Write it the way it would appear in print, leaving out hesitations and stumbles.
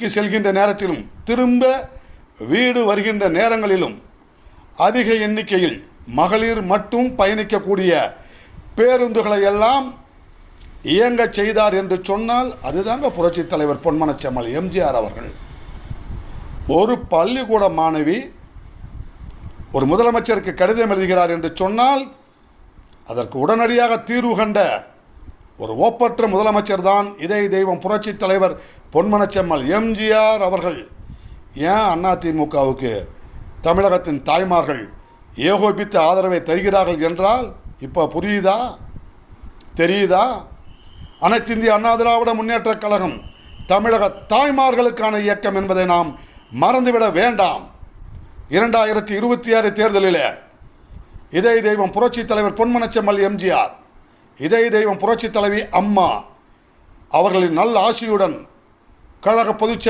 செல்கின்ற நேரத்திலும் திரும்ப வீடு வருகின்ற நேரங்களிலும் அதிக எண்ணிக்கையில் மகளிர் மட்டும் பயணிக்கக்கூடிய பேருந்துகளை எல்லாம் இயங்க செய்தார் என்று சொன்னால் அதுதாங்க புரட்சித் தலைவர் பொன்மனச்செம்மல் எம்ஜிஆர் அவர்கள். ஒரு பள்ளிக்கூட மாணவி ஒரு முதலமைச்சருக்கு கடிதம் எழுதுகிறார் என்று சொன்னால் அதற்கு உடனடியாக தீர்வு கண்ட ஒரு ஒப்பற்ற முதலமைச்சர் தான் இதய தெய்வம் புரட்சித் தலைவர் பொன்மனச்செம்மல் எம்ஜிஆர் அவர்கள். ஏன் அதிமுகவுக்கு தமிழகத்தின் தாய்மார்கள் ஏகோபித்த ஆதரவை தருகிறார்கள் என்றால் இப்போ புரியுதா, தெரியுதா? அனைத்து இந்திய அண்ணா திராவிட முன்னேற்றக் கழகம் தமிழக தாய்மார்களுக்கான இயக்கம் என்பதை நாம் மறந்துவிட வேண்டாம். 2026 தேர்தலில் இதய தெய்வம் புரட்சித் தலைவர் பொன்மனச்செம்மல் எம்ஜிஆர், இதய தெய்வம் புரட்சித் தலைவி அம்மா அவர்களின் நல்ல ஆசியுடன் கழக பொதுச்